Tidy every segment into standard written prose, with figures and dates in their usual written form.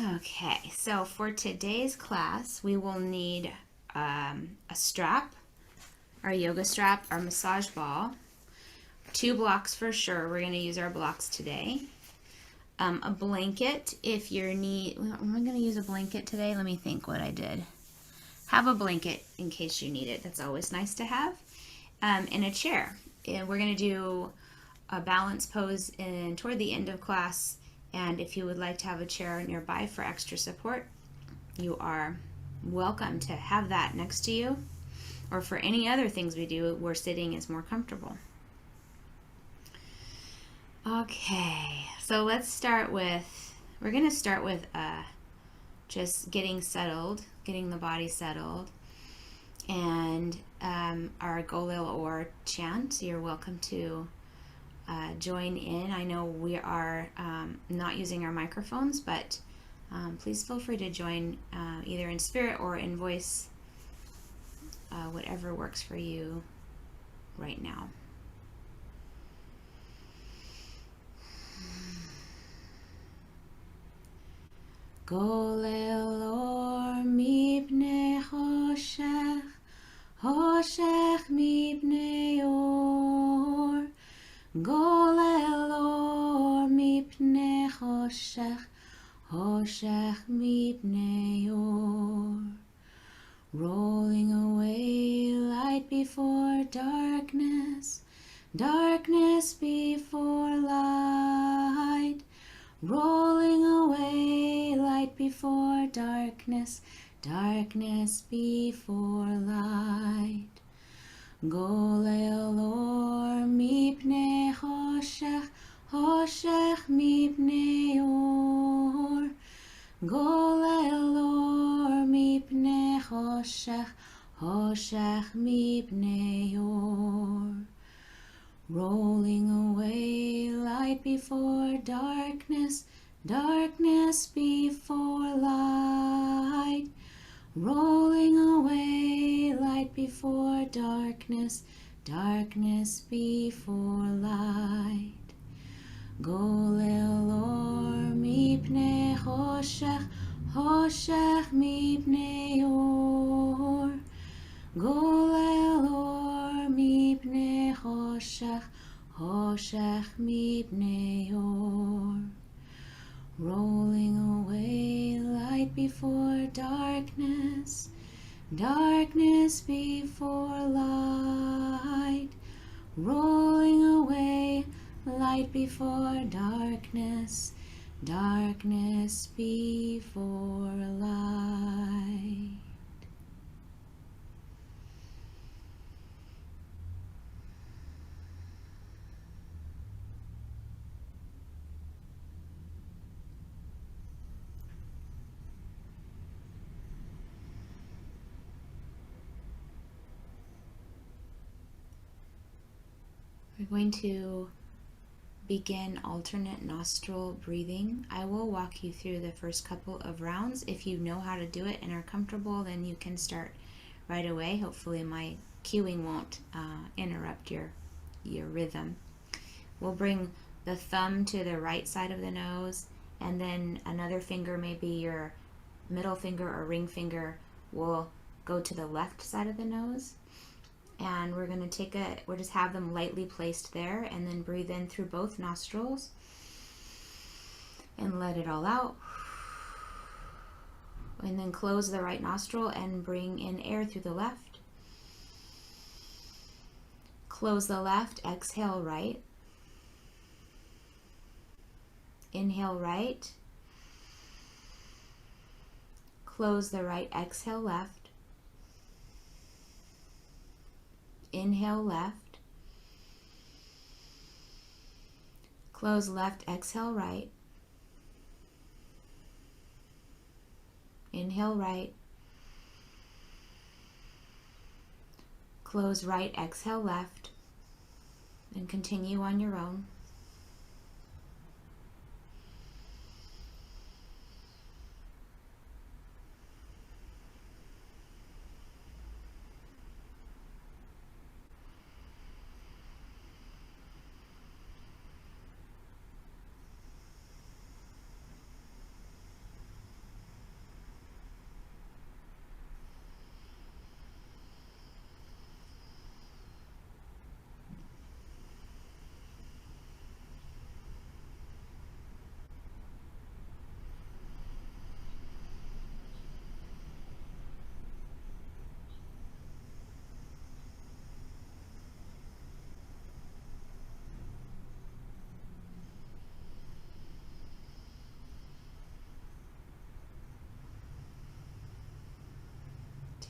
Okay, so for today's class, we will need a strap, our yoga strap, our massage ball, 2 blocks for sure. We're going to use our blocks today. A blanket if you're am I going to use a blanket today? Let me think what I did. Have a blanket in case you need it. That's always nice to have. And a chair. And we're going to do a balance pose toward the end of class. And if you would like to have a chair nearby for extra support, you are welcome to have that next to you. Or for any other things we do where sitting is more comfortable. Okay, so let's start with, we're going to start with just getting settled, getting the body settled. And our Golil or chant, you're welcome to join in. I know we are not using our microphones, but please feel free to join either in spirit or in voice, whatever works for you right now. Golil or mipnei choshech, choshech mipnei or. Golil or mipnei choshech, choshech mipnei or. Rolling away light before darkness, darkness before light. Rolling away light before darkness, darkness before light. Golil or mipnei choshech, choshech mipnei or. Golil or mipnei choshech, choshech mipnei or. Rolling away light before darkness, darkness before light. Rolling away light before darkness, darkness before light. Golil or mipnei choshech, choshech mipnei or. Golil or mipnei choshech, choshech mipnei or. Rolling away light before darkness, darkness before light. Rolling away light before darkness, darkness before light. We're going to begin alternate nostril breathing. I will walk you through the first couple of rounds. If you know how to do it and are comfortable, then you can start right away. Hopefully my cueing won't interrupt your rhythm. We'll bring the thumb to the right side of the nose, and then another finger, maybe your middle finger or ring finger, will go to the left side of the nose. And we're going to we'll just have them lightly placed there, and then breathe in through both nostrils and let it all out. And then close the right nostril and bring in air through the left. Close the left, exhale right. Inhale right. Close the right, exhale left. Inhale left. Close left, exhale right. Inhale right. Close right, exhale left. And continue on your own.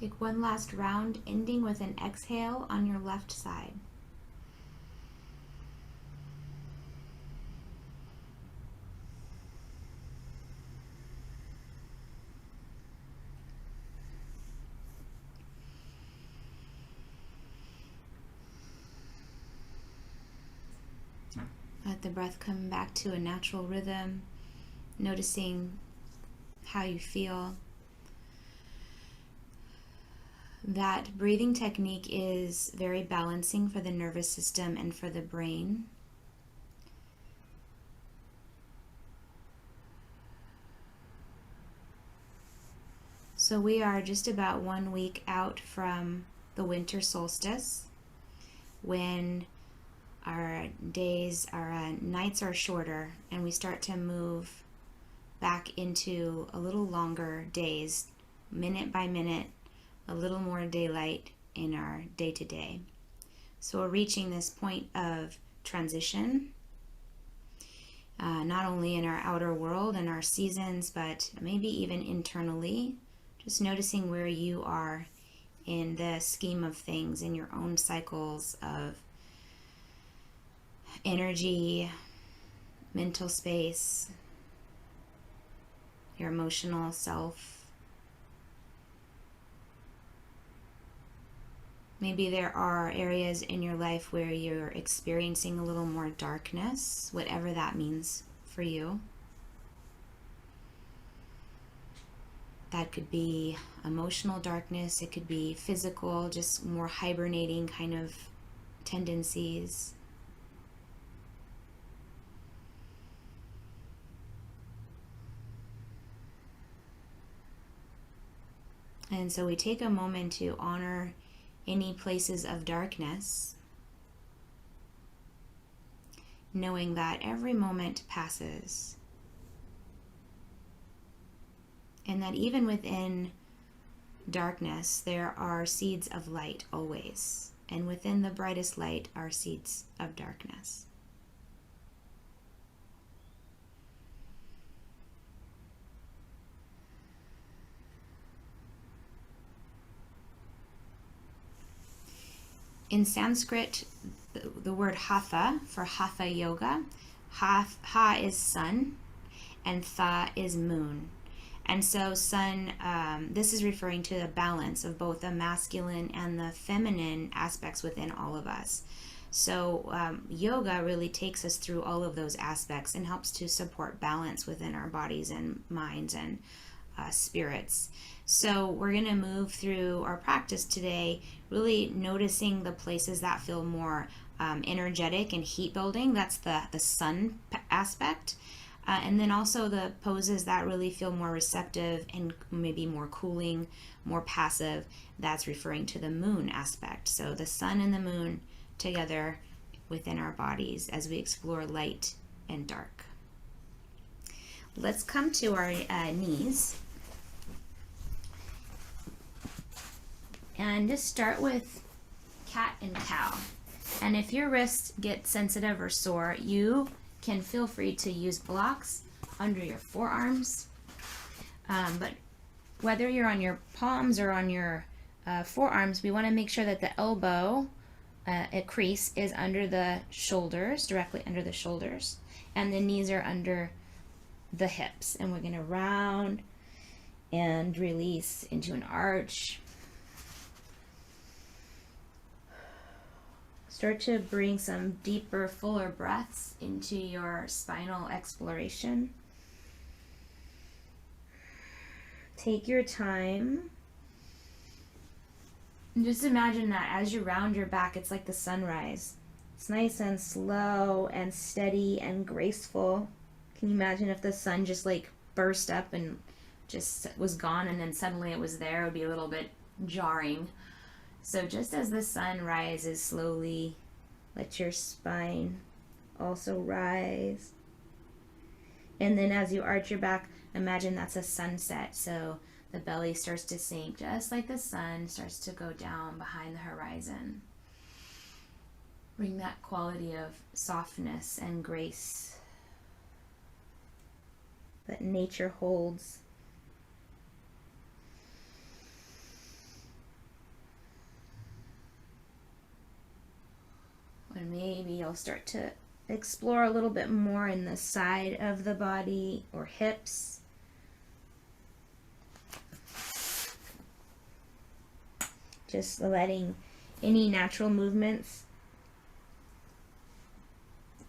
Take one last round, ending with an exhale on your left side. Let the breath come back to a natural rhythm, noticing how you feel. That breathing technique is very balancing for the nervous system and for the brain. So we are just about 1 week out from the winter solstice, when our nights are shorter and we start to move back into a little longer days, minute by minute, a little more daylight in our day-to-day. So we're reaching this point of transition, not only in our outer world and our seasons, but maybe even internally, just noticing where you are in the scheme of things, in your own cycles of energy, mental space, your emotional self. Maybe there are areas in your life where you're experiencing a little more darkness, whatever that means for you. That could be emotional darkness, it could be physical, just more hibernating kind of tendencies. And so we take a moment to honor any places of darkness, knowing that every moment passes. And that even within darkness, there are seeds of light always. And within the brightest light are seeds of darkness. In Sanskrit, the word hatha for hatha yoga, ha is sun and tha is moon. And so sun, this is referring to the balance of both the masculine and the feminine aspects within all of us. So yoga really takes us through all of those aspects and helps to support balance within our bodies and minds and spirits. So we're going to move through our practice today, really noticing the places that feel more energetic and heat building. That's the sun aspect. And then also the poses that really feel more receptive and maybe more cooling, more passive. That's referring to the moon aspect. So the sun and the moon together within our bodies as we explore light and dark. Let's come to our knees. And just start with cat and cow. And if your wrists get sensitive or sore, you can feel free to use blocks under your forearms. But whether you're on your palms or on your forearms, we want to make sure that the elbow crease is under the shoulders, directly under the shoulders, and the knees are under the hips. And we're going to round and release into an arch. Start to bring some deeper, fuller breaths into your spinal exploration. Take your time. And just imagine that as you round your back, it's like the sunrise. It's nice and slow and steady and graceful. Can you imagine if the sun just like burst up and just was gone and then suddenly it was there? It would be a little bit jarring. So just as the sun rises slowly, let your spine also rise. And then as you arch your back, imagine that's a sunset. So the belly starts to sink just like the sun starts to go down behind the horizon. Bring that quality of softness and grace that. that nature holds. and maybe you'll start to explore a little bit more in the side of the body or hips. Just letting any natural movements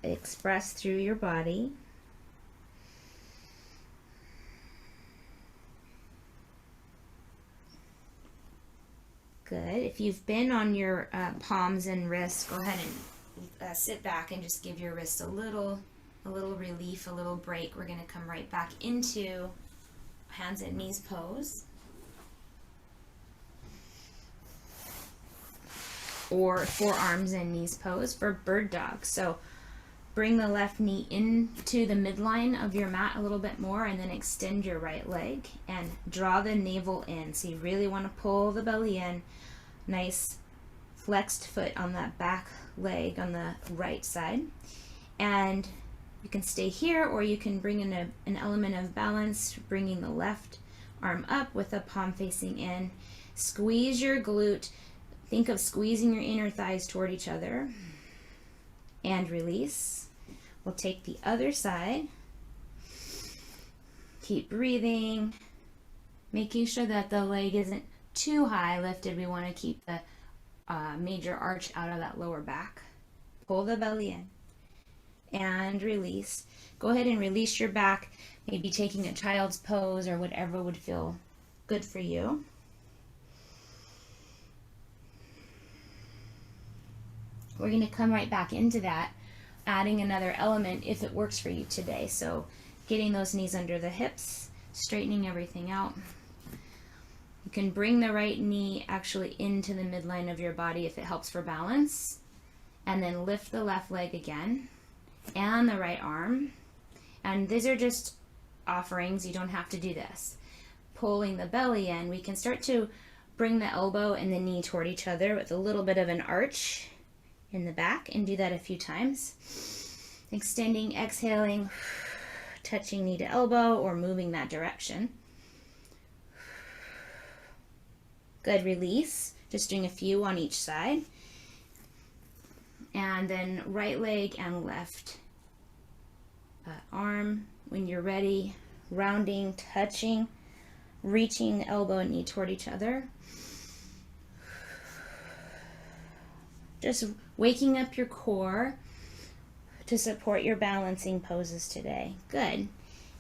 express through your body. Good. If you've been on your palms and wrists, go ahead and sit back and just give your wrists a little relief, a little break. We're going to come right back into hands and knees pose. Or forearms and knees pose for bird dog. So bring the left knee into the midline of your mat a little bit more, and then extend your right leg and draw the navel in. So you really want to pull the belly in. Nice flexed foot on that back leg on the right side. And you can stay here, or you can bring in an element of balance, bringing the left arm up with the palm facing in. Squeeze your glute. Think of squeezing your inner thighs toward each other. And release. We'll take the other side. Keep breathing. Making sure that the leg isn't too high lifted. We want to keep the major arch out of that lower back. Pull the belly in. And release. Go ahead and release your back. Maybe taking a child's pose or whatever would feel good for you. We're going to come right back into that, adding another element if it works for you today. So getting those knees under the hips, straightening everything out. You can bring the right knee actually into the midline of your body if it helps for balance. And then lift the left leg again and the right arm. And these are just offerings. You don't have to do this. Pulling the belly in, we can start to bring the elbow and the knee toward each other with a little bit of an arch in the back, and do that a few times. Extending, exhaling, touching knee to elbow or moving that direction. Good. Release. Just doing a few on each side. And then right leg and left arm when you're ready. Rounding, touching, reaching elbow and knee toward each other. Just waking up your core to support your balancing poses today. Good.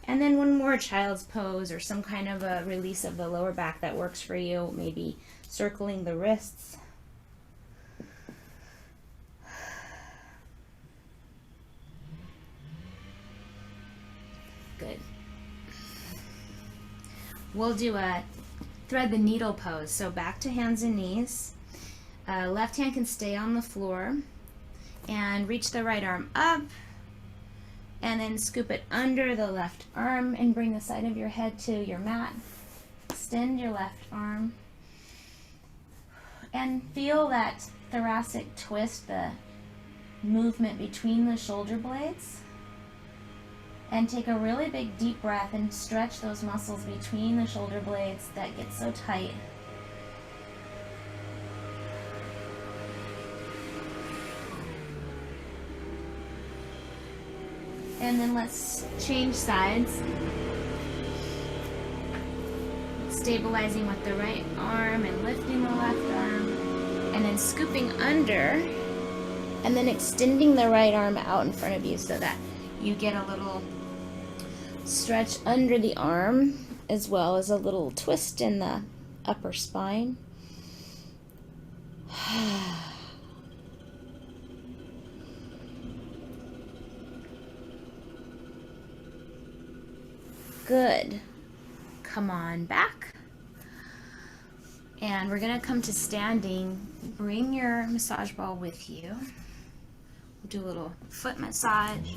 And then one more child's pose or some kind of a release of the lower back that works for you. Maybe circling the wrists. Good. We'll do a thread the needle pose. So back to hands and knees. Left hand can stay on the floor, and reach the right arm up, and then scoop it under the left arm and bring the side of your head to your mat. Extend your left arm and feel that thoracic twist, the movement between the shoulder blades, and take a really big deep breath and stretch those muscles between the shoulder blades that get so tight. And then let's change sides. Stabilizing with the right arm and lifting the left arm. And then scooping under. And then extending the right arm out in front of you so that you get a little stretch under the arm, as well as a little twist in the upper spine. Good. Come on back. And we're going to come to standing. Bring your massage ball with you. We'll do a little foot massage.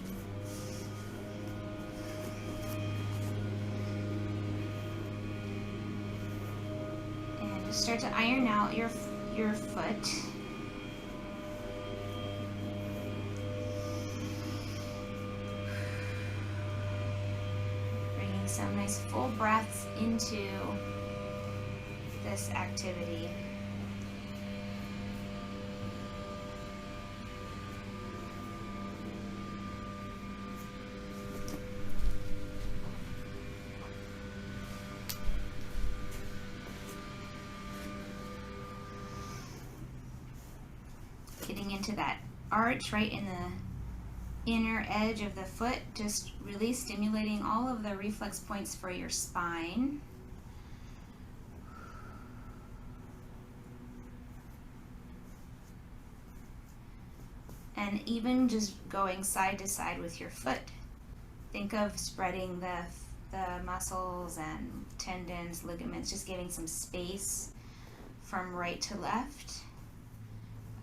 And just start to iron out your foot. Some nice full breaths into this activity. into that arch right in the inner edge of the foot, just really stimulating all of the reflex points for your spine. And even just going side to side with your foot. Think of spreading the muscles and tendons, ligaments, just giving some space from right to left.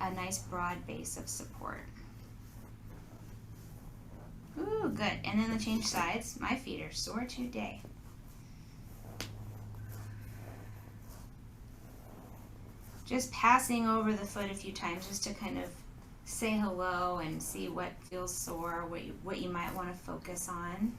A nice broad base of support. Ooh, good. And then the change sides. My feet are sore today. Just passing over the foot a few times just to kind of say hello and see what feels sore, what you might want to focus on.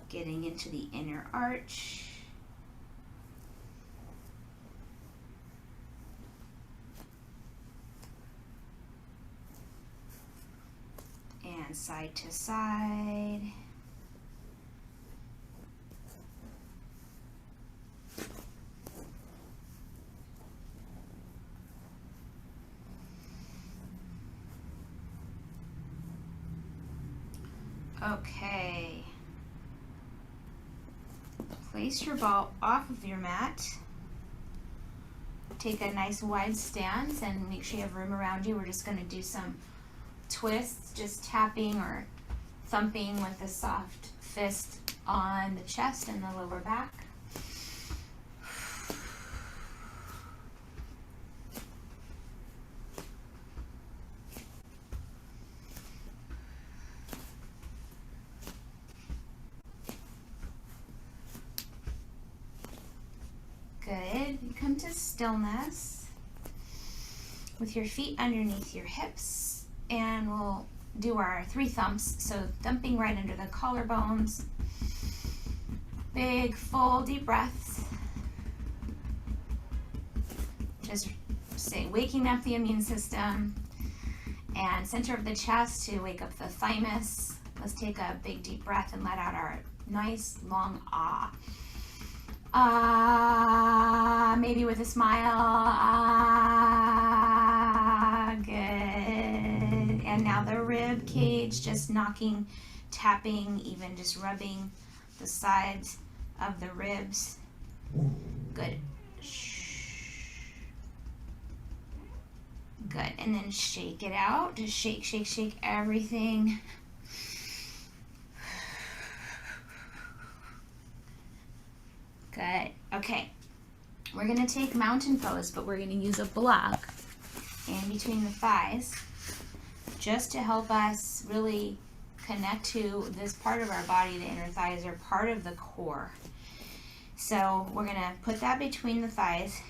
Getting into the inner arch. And side to side. Okay. Place your ball off of your mat. Take a nice wide stance and make sure you have room around you. We're just going to do some twists, just tapping or thumping with a soft fist on the chest and the lower back. Good. You come to stillness with your feet underneath your hips, and we'll do our 3 thumps. So thumping right under the collarbones. Big, full, deep breaths. Just waking up the immune system. And center of the chest to wake up the thymus. Let's take a big, deep breath and let out our nice, long ah. Maybe with a smile. Good. And now the rib cage, just knocking, tapping, even just rubbing the sides of the ribs. Good. Good. And then shake it out. Just shake, shake, shake everything. Good. Okay. We're going to take mountain pose, but we're going to use a block in between the thighs just to help us really connect to this part of our body. The inner thighs are part of the core. So we're going to put that between the thighs,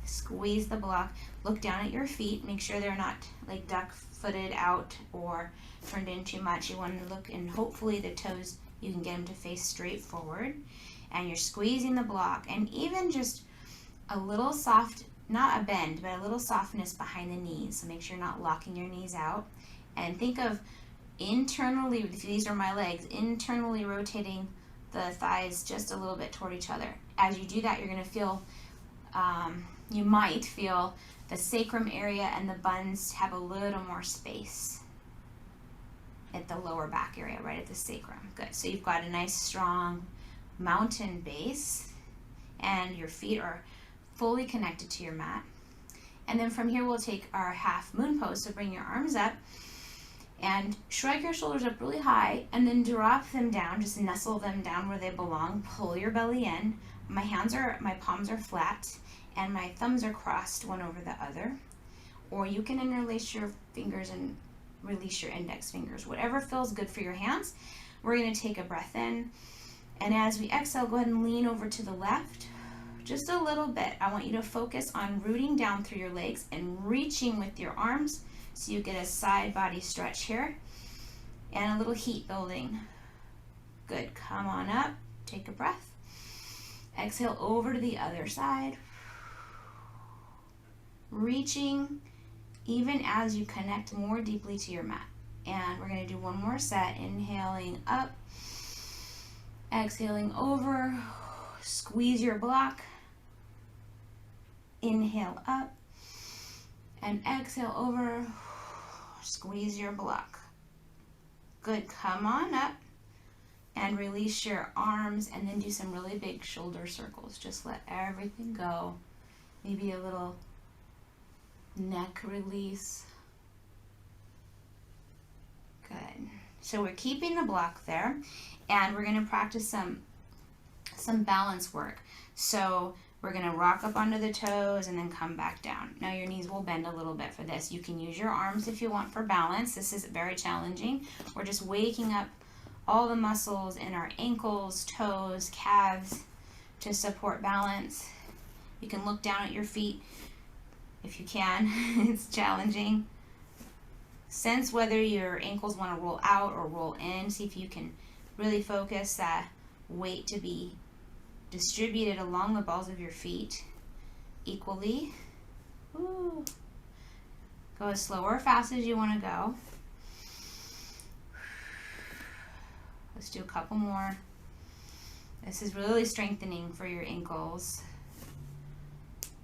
squeeze the block, look down at your feet, make sure they're not like duck-footed out or turned in too much. You want to look, and hopefully the toes, you can get them to face straight forward. And you're squeezing the block, and even just a little soft, not a bend, but a little softness behind the knees. So make sure you're not locking your knees out. And think of internally, if these are my legs, internally rotating the thighs just a little bit toward each other. As you do that, you're going to feel, you might feel the sacrum area and the buns have a little more space at the lower back area, right at the sacrum. Good. So you've got a nice, strong mountain base, and your feet are fully connected to your mat. And then from here we'll take our half moon pose. So bring your arms up and shrug your shoulders up really high, and then drop them down. Just nestle them down where they belong. Pull your belly in. My palms are flat, and my thumbs are crossed one over the other. Or you can interlace your fingers and release your index fingers, whatever feels good for your hands. We're going to take a breath in. And as we exhale, go ahead and lean over to the left just a little bit. I want you to focus on rooting down through your legs and reaching with your arms so you get a side body stretch here and a little heat building. Good. Come on up. Take a breath. Exhale over to the other side. reaching even as you connect more deeply to your mat. And we're going to do one more set. Inhaling up, exhaling over, squeeze your block. Inhale up and exhale over, squeeze your block. Good, come on up and release your arms and then do some really big shoulder circles. Just let everything go. Maybe a little neck release. Good. So we're keeping the block there, and we're going to practice some balance work. So we're going to rock up onto the toes and then come back down. Now your knees will bend a little bit for this. You can use your arms if you want for balance. This is very challenging. We're just waking up all the muscles in our ankles, toes, calves to support balance. You can look down at your feet if you can. It's challenging. Sense whether your ankles want to roll out or roll in. See if you can really focus that weight to be distributed along the balls of your feet equally. Ooh. Go as slow or fast as you want to go. Let's do a couple more. This is really strengthening for your ankles.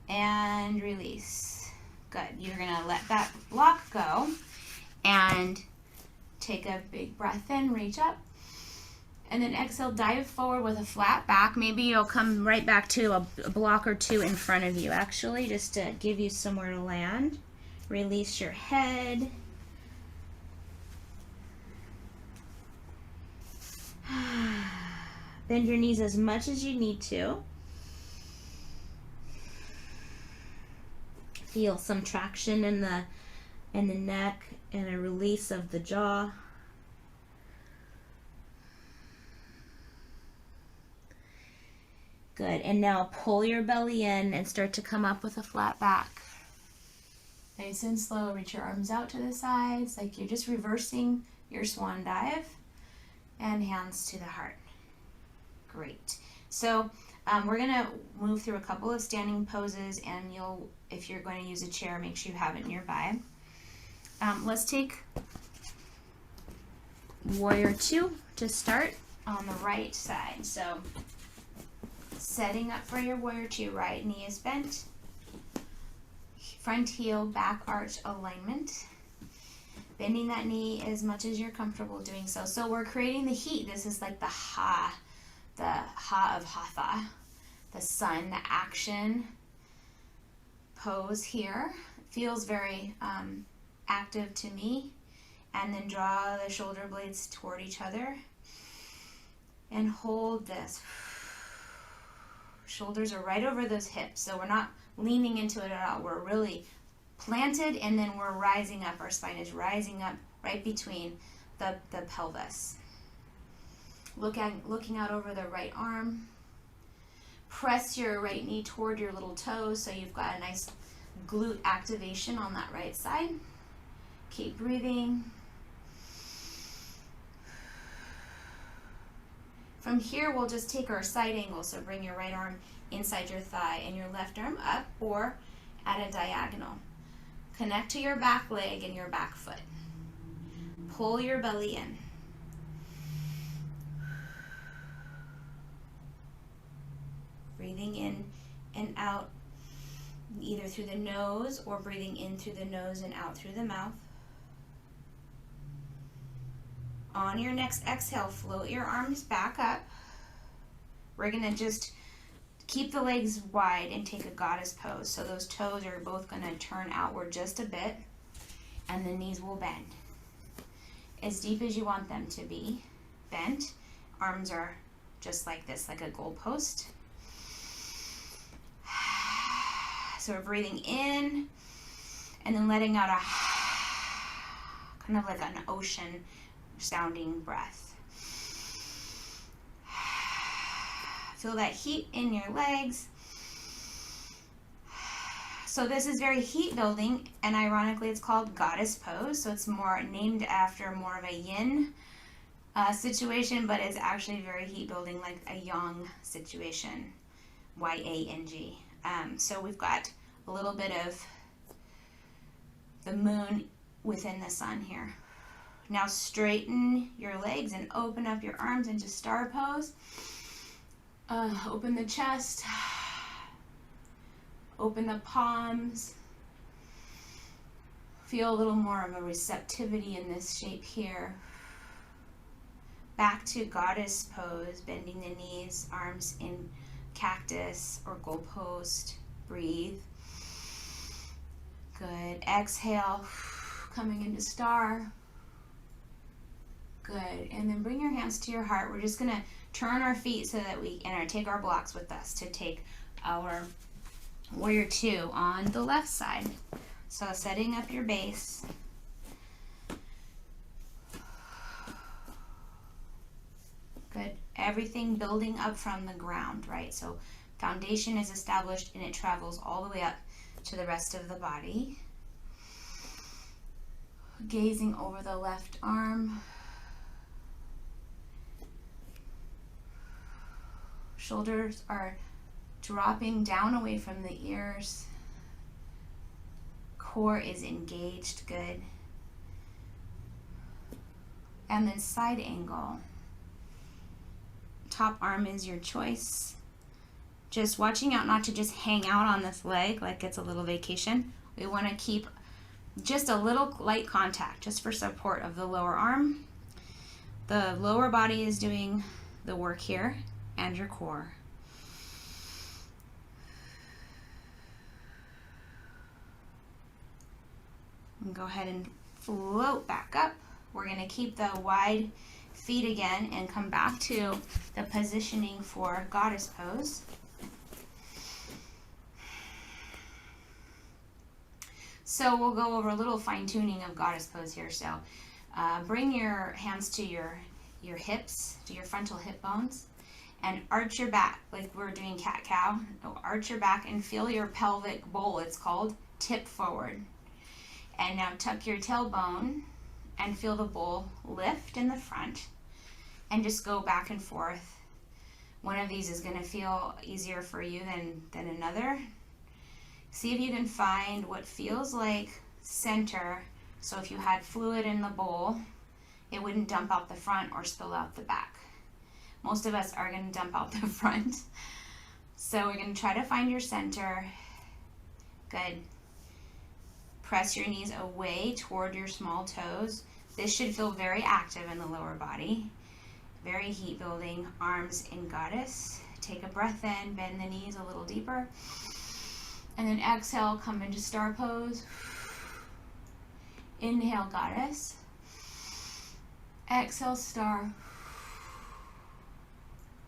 And release. Good. You're going to let that block go and take a big breath in, reach up. And then exhale, dive forward with a flat back. Maybe you'll come right back to a block or two in front of you, actually, just to give you somewhere to land. Release your head. Bend your knees as much as you need to. Feel some traction in the neck and a release of the jaw. Good. And now pull your belly in and start to come up with a flat back. Nice and slow. Reach your arms out to the sides like you're just reversing your swan dive. And hands to the heart. Great. So we're going to move through a couple of standing poses, and if you're going to use a chair, make sure you have it nearby. Let's take Warrior 2 to start on the right side. So setting up for your Warrior 2, right knee is bent, front heel, back arch alignment. Bending that knee as much as you're comfortable doing so. So we're creating the heat. This is like the ha of Hatha, the sun, the action pose here. Feels very active to me. And then draw the shoulder blades toward each other and hold this. Shoulders are right over those hips, so we're not leaning into it at all. We're really planted, and then we're rising up. Our spine is rising up right between the pelvis. Looking out over the right arm. Press your right knee toward your little toes so you've got a nice glute activation on that right side. Keep breathing. From here, we'll just take our side angle, so bring your right arm inside your thigh and your left arm up or at a diagonal. Connect to your back leg and your back foot. Pull your belly in. Breathing in and out, either through the nose or breathing in through the nose and out through the mouth. On your next exhale, float your arms back up. We're going to just keep the legs wide and take a goddess pose. So those toes are both going to turn outward just a bit, and the knees will bend as deep as you want them to be bent. Arms are just like this, like a goalpost. So we're breathing in and then letting out a kind of like an ocean sounding breath. Feel that heat in your legs. So this is very heat building, and ironically it's called goddess pose. So it's more named after more of a yin situation, but it's actually very heat building, like a yang situation, Y-A-N-G. So we've got a little bit of the moon within the sun here. Now straighten your legs and open up your arms into star pose. Open the chest. Open the palms. Feel a little more of a receptivity in this shape here. Back to goddess pose, bending the knees, arms in cactus or goalpost. Breathe. Good. Exhale, coming into star. Good. And then bring your hands to your heart. We're just going to turn our feet so that we can take our blocks with us to take our warrior two on the left side. So setting up your base. Good. Everything building up from the ground, right? So foundation is established and it travels all the way up to the rest of the body. Gazing over the left arm. Shoulders are dropping down away from the ears. Core is engaged, good. And then side angle. Top arm is your choice. Just watching out not to just hang out on this leg like it's a little vacation. We want to keep just a little light contact just for support of the lower arm. The lower body is doing the work here and your core. And go ahead and float back up. We're going to keep the wide feet again and come back to the positioning for goddess pose. So we'll go over a little fine tuning of goddess pose here. So bring your hands to your hips, to your frontal hip bones, and arch your back like we're doing cat-cow. Arch your back and feel your pelvic bowl, it's called, tip forward. And now tuck your tailbone and feel the bowl lift in the front and just go back and forth. One of these is going to feel easier for you than another. See if you can find what feels like center. So if you had fluid in the bowl, it wouldn't dump out the front or spill out the back. Most of us are going to dump out the front. So we're going to try to find your center. Good. Press your knees away toward your small toes. This should feel very active in the lower body. Very heat building. Arms in goddess. Take a breath in, bend the knees a little deeper. And then exhale, come into star pose. Inhale, goddess. Exhale, star.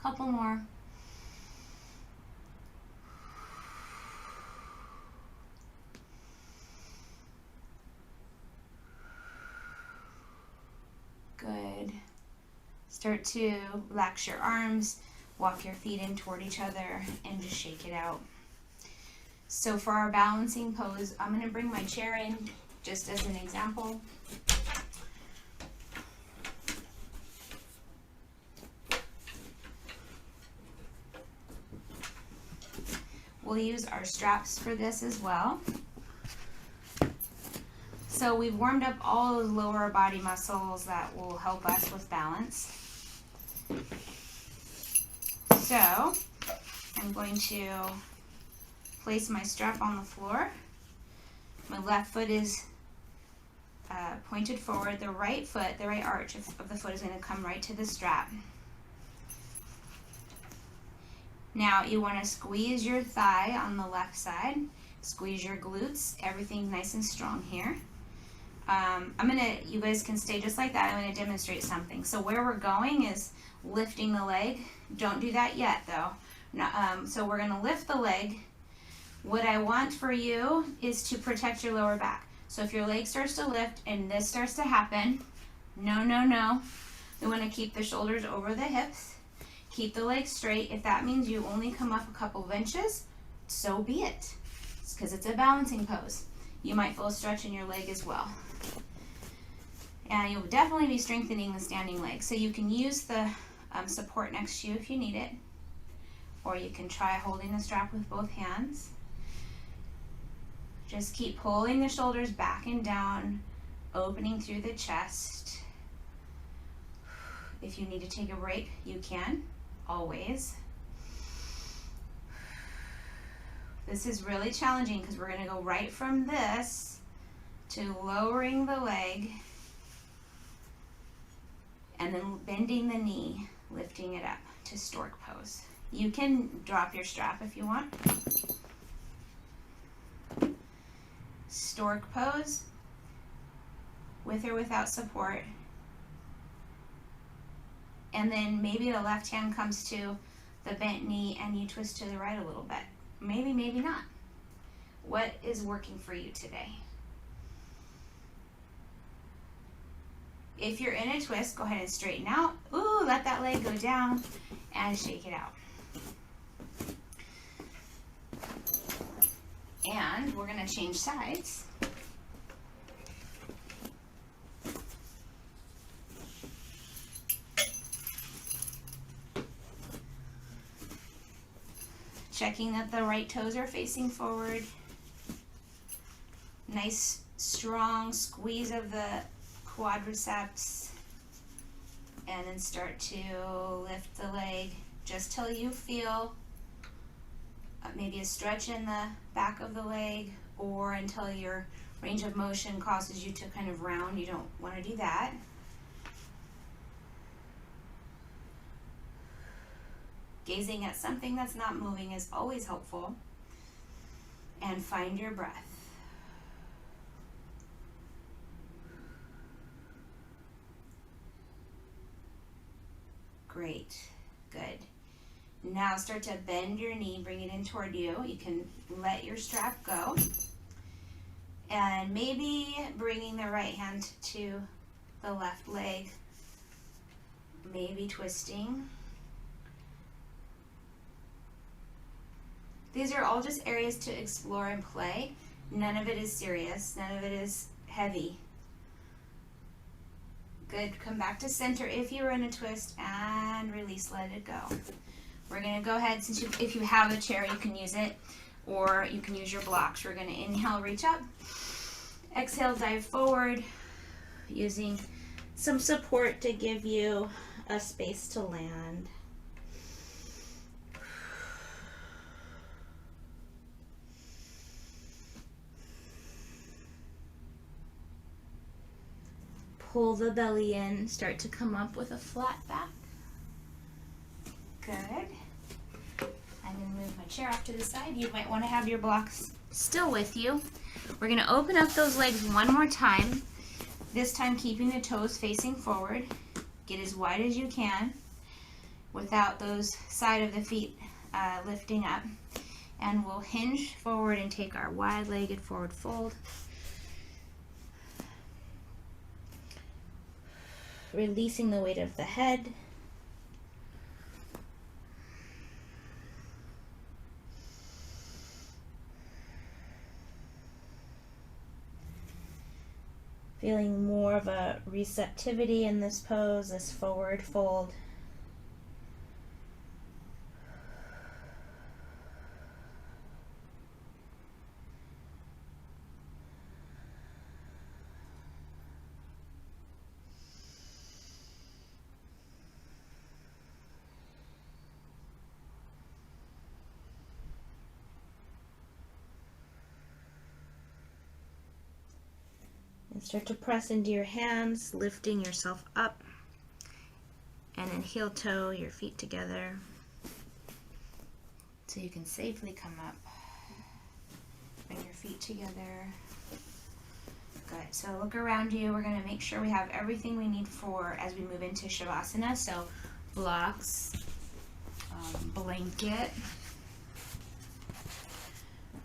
Couple more. Good. Start to relax your arms, walk your feet in toward each other, and just shake it out. So for our balancing pose, I'm going to bring my chair in just as an example. We'll use our straps for this as well. So we've warmed up all those lower body muscles that will help us with balance. So I'm going to place my strap on the floor. My left foot is pointed forward. The right foot, the right arch of the foot is going to come right to the strap. Now you want to squeeze your thigh on the left side. Squeeze your glutes. Everything nice and strong here. You guys can stay just like that. I'm going to demonstrate something. So where we're going is lifting the leg. Don't do that yet though. So we're going to lift the leg. What I want for you is to protect your lower back. So if your leg starts to lift and this starts to happen, no. We want to keep the shoulders over the hips. Keep the legs straight. If that means you only come up a couple of inches, so be it. It's because it's a balancing pose. You might feel a stretch in your leg as well. And you'll definitely be strengthening the standing leg. So you can use the support next to you if you need it. Or you can try holding the strap with both hands. Just keep pulling the shoulders back and down, opening through the chest. If you need to take a break, you can, always. This is really challenging because we're going to go right from this to lowering the leg and then bending the knee, lifting it up to stork pose. You can drop your strap if you want. Stork pose, with or without support. And then maybe the left hand comes to the bent knee and you twist to the right a little bit. Maybe, maybe not. What is working for you today? If you're in a twist, go ahead and straighten out. Ooh, let that leg go down and shake it out. And we're going to change sides. Checking that the right toes are facing forward. Nice, strong squeeze of the quadriceps. And then start to lift the leg just till you feel maybe a stretch in the back of the leg, or until your range of motion causes you to kind of round. You don't want to do that. Gazing at something that's not moving is always helpful. And find your breath. Great, good. Now start to bend your knee, bring it in toward you. You can let your strap go. And maybe bringing the right hand to the left leg. Maybe twisting. These are all just areas to explore and play. None of it is serious. None of it is heavy. Good. Come back to center if you were in a twist and release, let it go. We're going to go ahead, since if you have a chair, you can use it, or you can use your blocks. We're going to inhale, reach up. Exhale, dive forward, using some support to give you a space to land. Pull the belly in, start to come up with a flat back. Good. I'm going to move my chair off to the side. You might want to have your blocks still with you. We're going to open up those legs one more time, this time keeping the toes facing forward. Get as wide as you can without those side of the feet lifting up. And we'll hinge forward and take our wide-legged forward fold. Releasing the weight of the head. Feeling more of a receptivity in this pose, this forward fold. And start to press into your hands, lifting yourself up. And then heel toe your feet together so you can safely come up. Bring your feet together. Good. So look around you. We're going to make sure we have everything we need for as we move into Savasana. So blocks, blanket.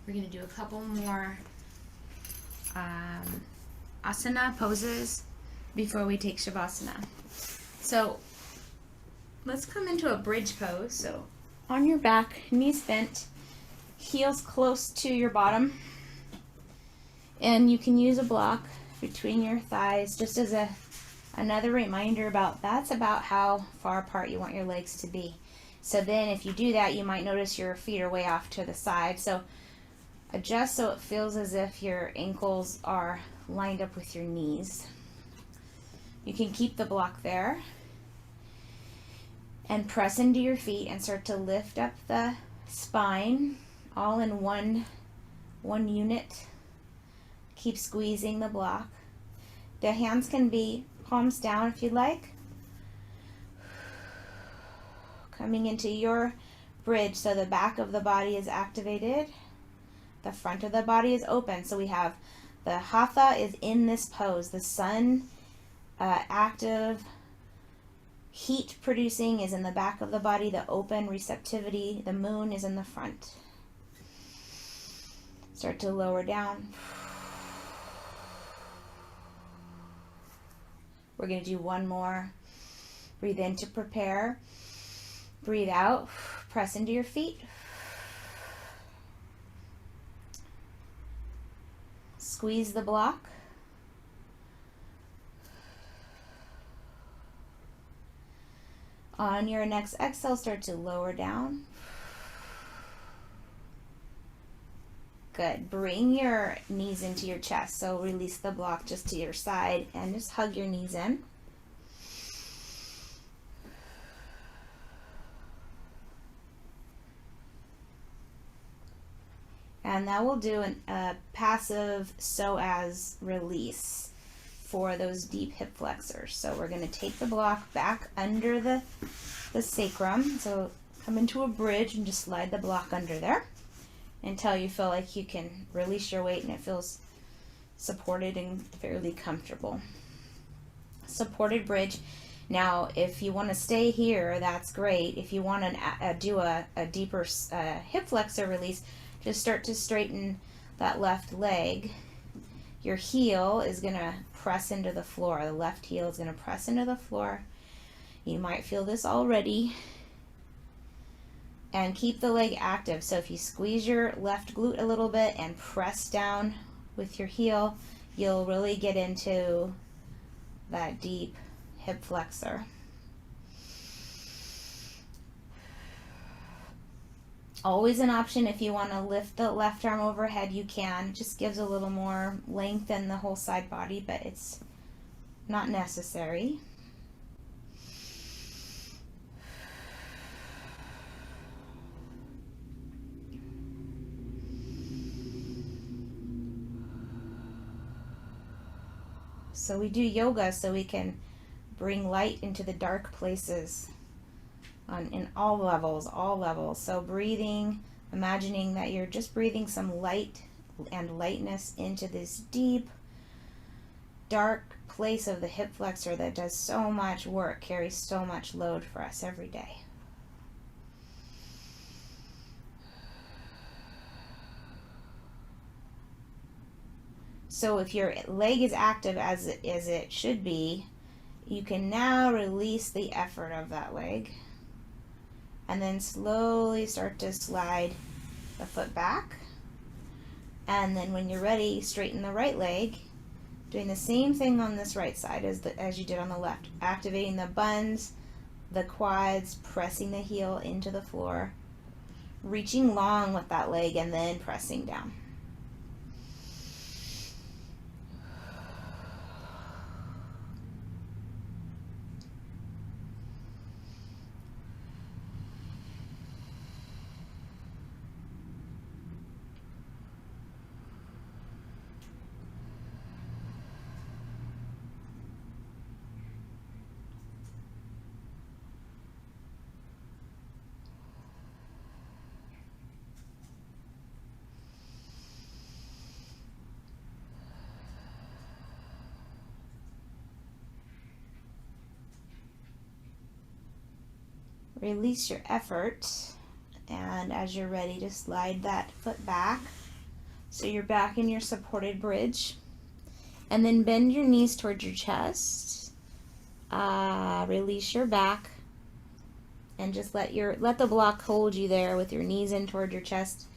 We're going to do a couple more asana poses before we take Savasana. So let's come into a bridge pose. So on your back, knees bent, heels close to your bottom, and you can use a block between your thighs just as another reminder about that's about how far apart you want your legs to be. So then if you do that, you might notice your feet are way off to the side. So Adjust so it feels as if your ankles are lined up with your knees. You can keep the block there and press into your feet and start to lift up the spine all in one unit. Keep squeezing the block. The hands can be palms down if you'd like. Coming into your bridge so the back of the body is activated. The front of the body is open. So we have the hatha is in this pose. The sun, active, heat producing is in the back of the body. The open receptivity, the moon is in the front. Start to lower down. We're going to do one more. Breathe in to prepare. Breathe out. Press into your feet. Squeeze the block. On your next exhale, start to lower down. Good. Bring your knees into your chest. So release the block just to your side and just hug your knees in. And now we'll do a passive psoas release for those deep hip flexors. So we're going to take the block back under the sacrum. So come into a bridge and just slide the block under there until you feel like you can release your weight and it feels supported and fairly comfortable. Supported bridge. Now, if you want to stay here, that's great. If you want to do a deeper hip flexor release, just start to straighten that left leg. Your heel is going to press into the floor. The left heel is going to press into the floor. You might feel this already. And keep the leg active. So if you squeeze your left glute a little bit and press down with your heel, you'll really get into that deep hip flexor. Always an option if you want to lift the left arm overhead, you can. It just gives a little more length in the whole side body, but it's not necessary. So we do yoga so we can bring light into the dark places in all levels. So breathing, imagining that you're just breathing some light and lightness into this deep, dark place of the hip flexor that does so much work, carries so much load for us every day. So if your leg is active as it should be, you can now release the effort of that leg. And then slowly start to slide the foot back. And then when you're ready, straighten the right leg. Doing the same thing on this right side as you did on the left. Activating the buns, the quads, pressing the heel into the floor. Reaching long with that leg and then pressing down. Release your effort, and as you're ready to slide that foot back so you're back in your supported bridge, and then bend your knees towards your chest. Release your back and just let the block hold you there with your knees in toward your chest.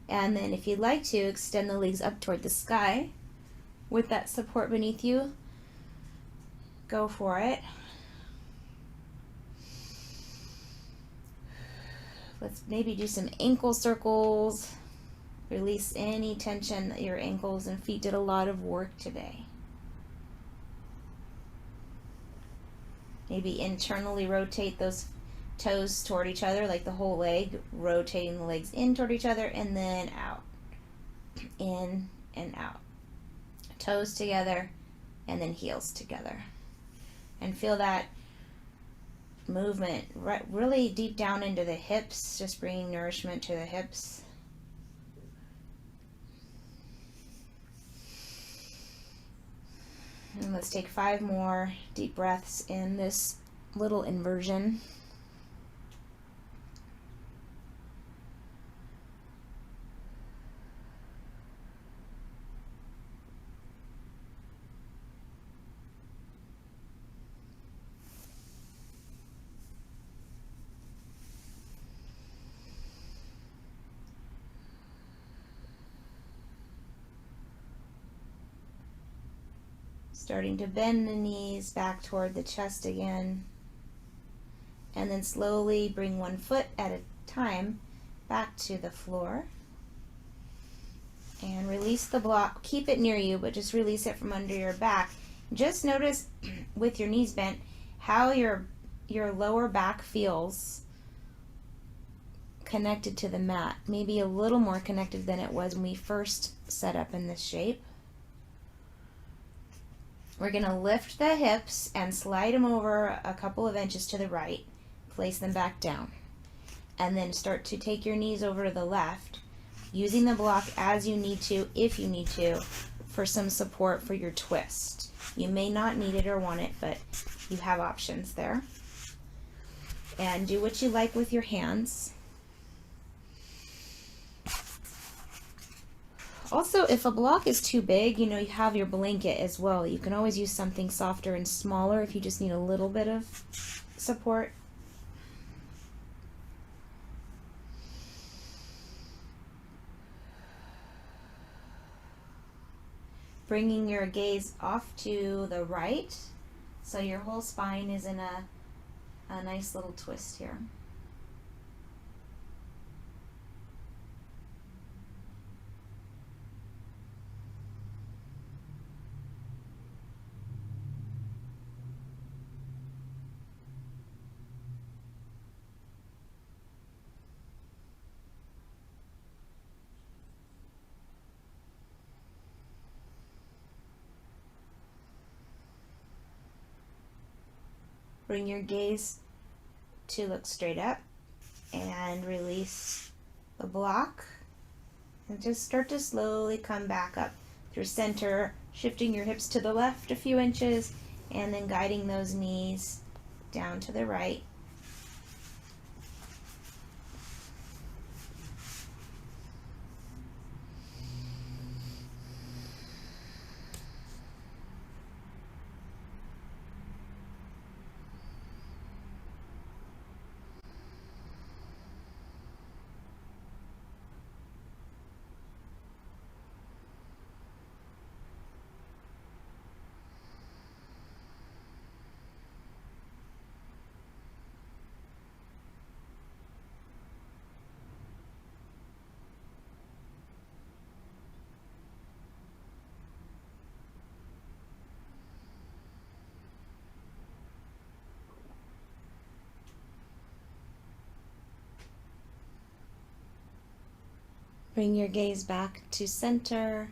And then if you'd like to, extend the legs up toward the sky with that support beneath you. Go for it. Let's maybe do some ankle circles. Release any tension that your ankles and feet did a lot of work today. Maybe internally rotate those toes toward each other, like the whole leg, rotating the legs in toward each other and then out. In and out. Toes together and then heels together. And feel that movement really deep down into the hips, just bringing nourishment to the hips. And let's take 5 more deep breaths in this little inversion. Starting to bend the knees back toward the chest again. And then slowly bring one foot at a time back to the floor. And release the block. Keep it near you, but just release it from under your back. Just notice with your knees bent how your lower back feels connected to the mat. Maybe a little more connected than it was when we first set up in this shape. We're going to lift the hips and slide them over a couple of inches to the right. Place them back down. And then start to take your knees over to the left, using the block as you need to, if you need to, for some support for your twist. You may not need it or want it, but you have options there. And do what you like with your hands. Also, if a block is too big, you have your blanket as well. You can always use something softer and smaller if you just need a little bit of support. Bringing your gaze off to the right, so your whole spine is in a nice little twist here. Bring your gaze to look straight up and release the block. And just start to slowly come back up through center, shifting your hips to the left a few inches and then guiding those knees down to the right. Bring your gaze back to center.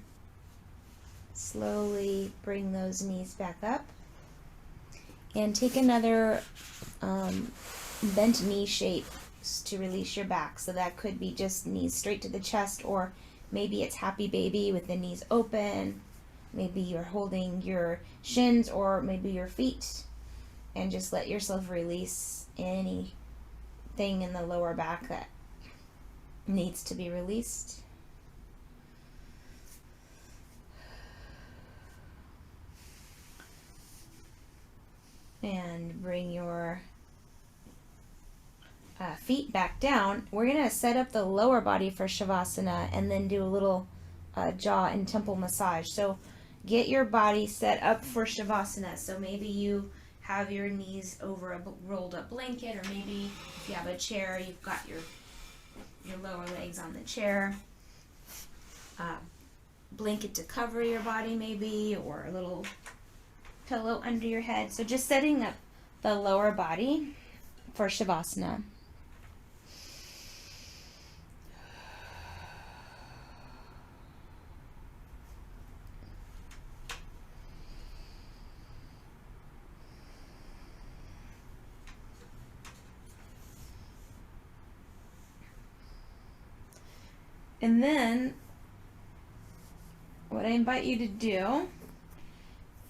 Slowly bring those knees back up. And take another bent knee shape to release your back. So that could be just knees straight to the chest, or maybe it's happy baby with the knees open. Maybe you're holding your shins or maybe your feet. And just let yourself release anything in the lower back that needs to be released. And bring your feet back down. We're going to set up the lower body for Savasana and then do a little jaw and temple massage. So get your body set up for Savasana. So maybe you have your knees over a rolled up blanket, or maybe if you have a chair, you've got your your lower legs on the chair. Blanket to cover your body maybe, or a little pillow under your head. So just setting up the lower body for Shavasana. And then what I invite you to do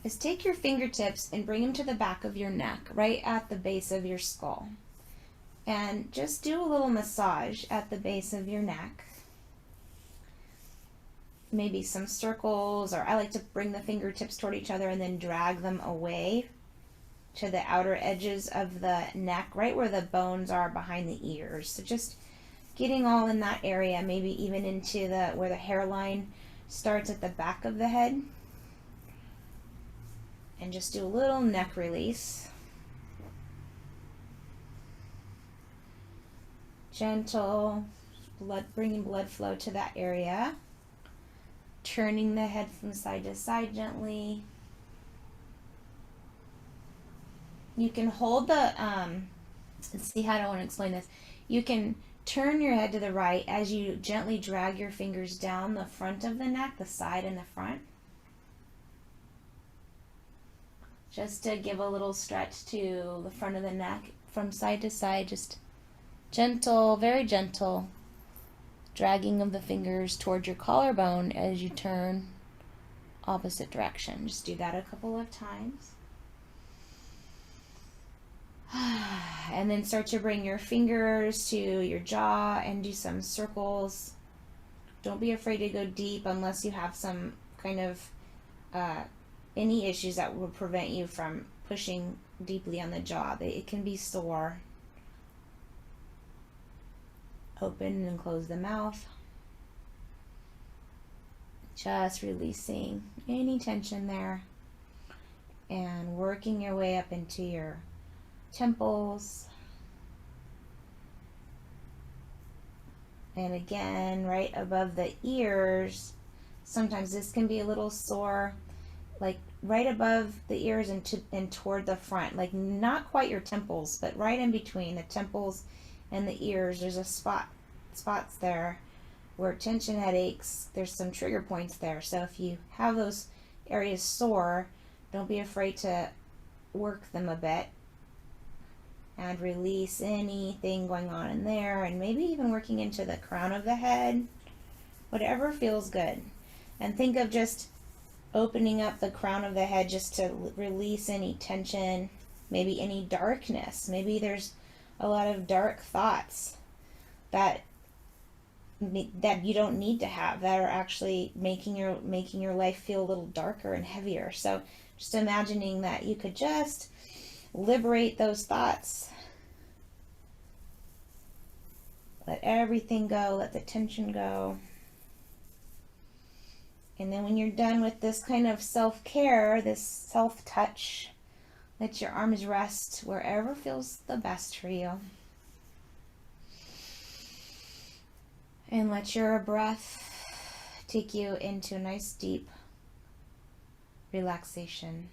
is take your fingertips and bring them to the back of your neck, right at the base of your skull. And just do a little massage at the base of your neck. Maybe some circles, or I like to bring the fingertips toward each other and then drag them away to the outer edges of the neck, right where the bones are behind the ears. So just getting all in that area, maybe even into where the hairline starts at the back of the head. And just do a little neck release. Gentle, bringing blood flow to that area. Turning the head from side to side gently. You can hold the, let's see how do I want to explain this. You can turn your head to the right as you gently drag your fingers down the front of the neck, the side and the front. Just to give a little stretch to the front of the neck from side to side, just gentle, very gentle dragging of the fingers towards your collarbone as you turn opposite direction. Just do that a couple of times. And then start to bring your fingers to your jaw and do some circles. Don't be afraid to go deep unless you have some kind of any issues that will prevent you from pushing deeply on the jaw. It can be sore. Open and close the mouth. Just releasing any tension there and working your way up into your temples. And again, right above the ears, sometimes this can be a little sore, like right above the ears and toward the front, like not quite your temples, but right in between the temples and the ears. There's a spots there where tension headaches, there's some trigger points there. So if you have those areas sore, don't be afraid to work them a bit and release anything going on in there, and maybe even working into the crown of the head, whatever feels good. And think of just opening up the crown of the head just to release any tension, maybe any darkness. Maybe there's a lot of dark thoughts that you don't need to have, that are actually making your life feel a little darker and heavier. So just imagining that you could just liberate those thoughts. Let everything go, let the tension go. And then when you're done with this kind of self-care, this self-touch, let your arms rest wherever feels the best for you. And let your breath take you into a nice deep relaxation.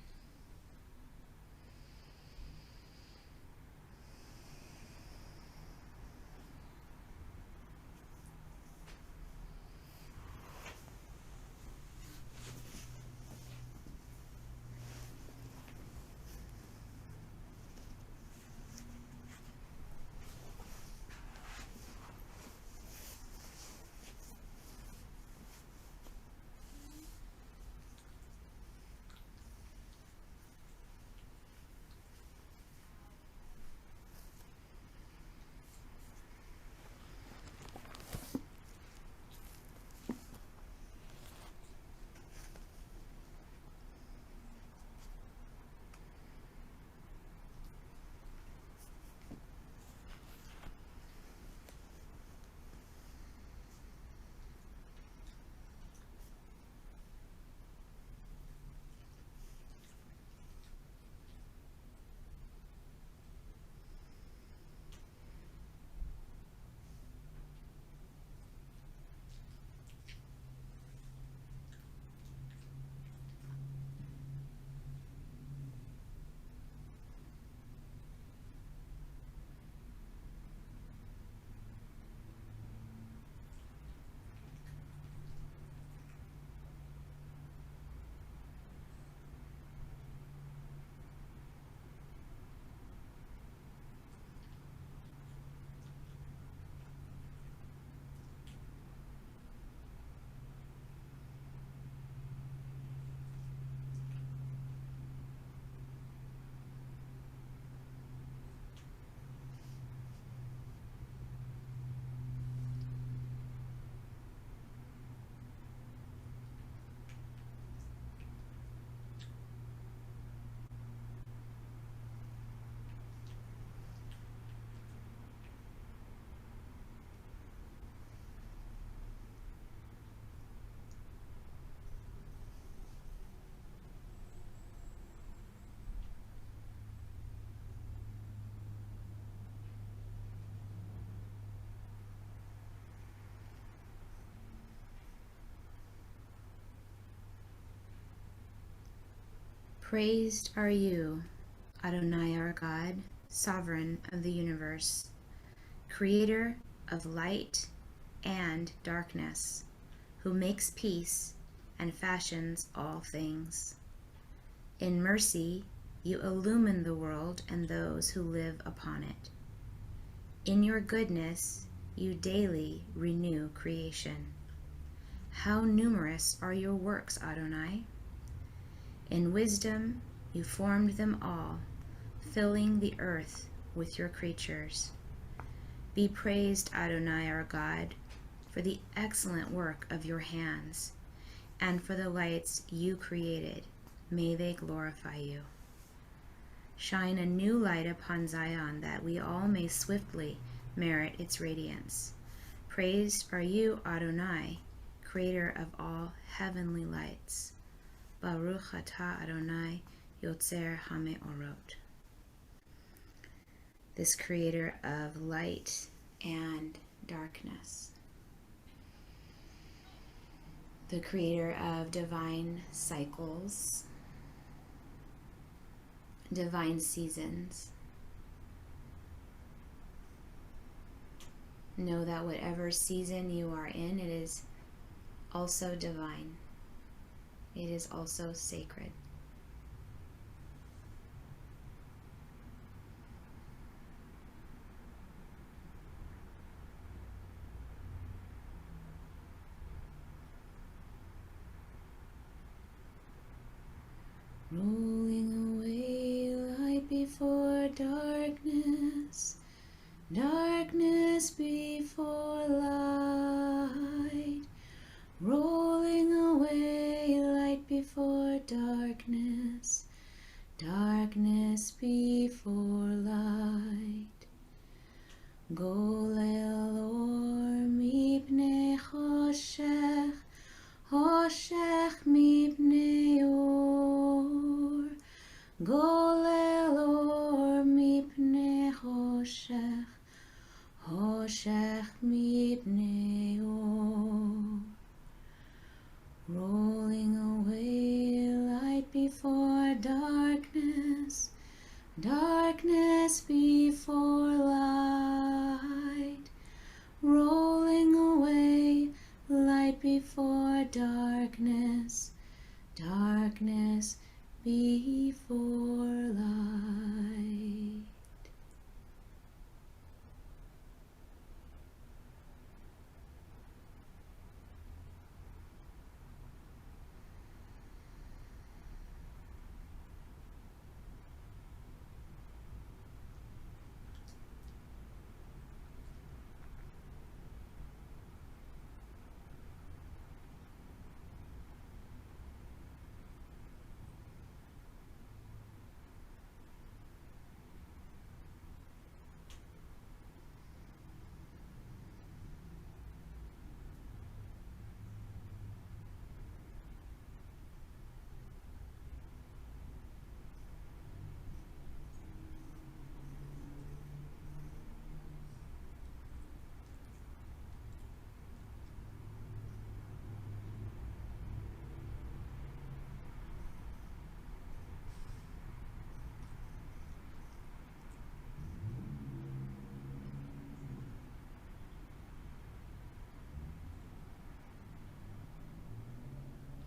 Praised are you, Adonai our God, sovereign of the universe, creator of light and darkness, who makes peace and fashions all things. In mercy, you illumine the world and those who live upon it. In your goodness, you daily renew creation. How numerous are your works, Adonai! In wisdom, you formed them all, filling the earth with your creatures. Be praised, Adonai our God, for the excellent work of your hands, and for the lights you created. May they glorify you. Shine a new light upon Zion, that we all may swiftly merit its radiance. Praised are you, Adonai, creator of all heavenly lights. Baruch atah Adonai Yotzer HaMe'orot. This creator of light and darkness. The creator of divine cycles, divine seasons. Know that whatever season you are in, it is also divine. It is also sacred. Rolling away light before darkness, darkness before light. Rolling away light before darkness, darkness before light. Golel or mipnei choshech, choshech mipnei or. Golel or mipnei choshech, choshech mipnei or. Rolling away light before darkness, darkness before light. Rolling away light before darkness, darkness before light.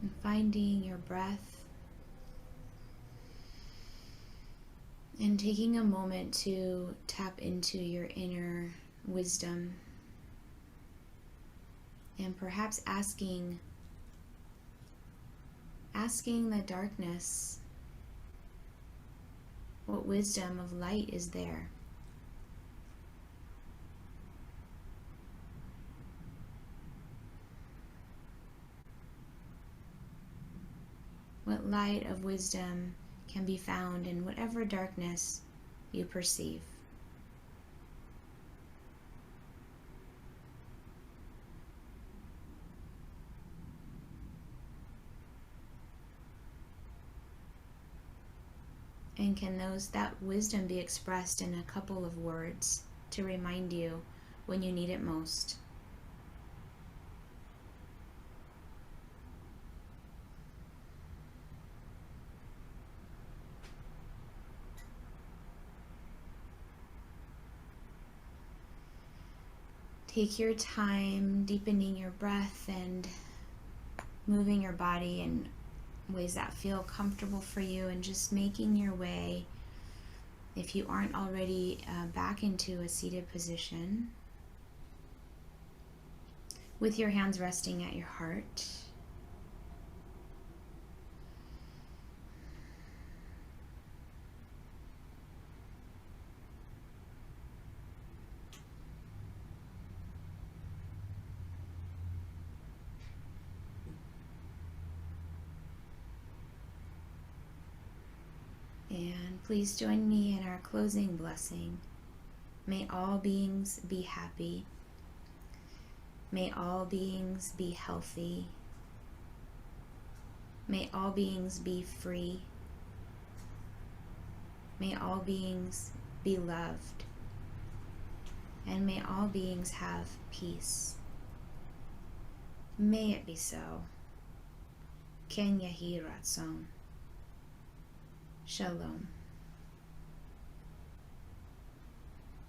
And finding your breath and taking a moment to tap into your inner wisdom, and perhaps asking the darkness, what wisdom of light is there? What light of wisdom can be found in whatever darkness you perceive? And can that wisdom be expressed in a couple of words to remind you when you need it most? Take your time deepening your breath and moving your body in ways that feel comfortable for you, and just making your way, if you aren't already, back into a seated position with your hands resting at your heart. And please join me in our closing blessing. May all beings be happy. May all beings be healthy. May all beings be free. May all beings be loved. And may all beings have peace. May it be so. Ken Yahi Ratzon. Shalom.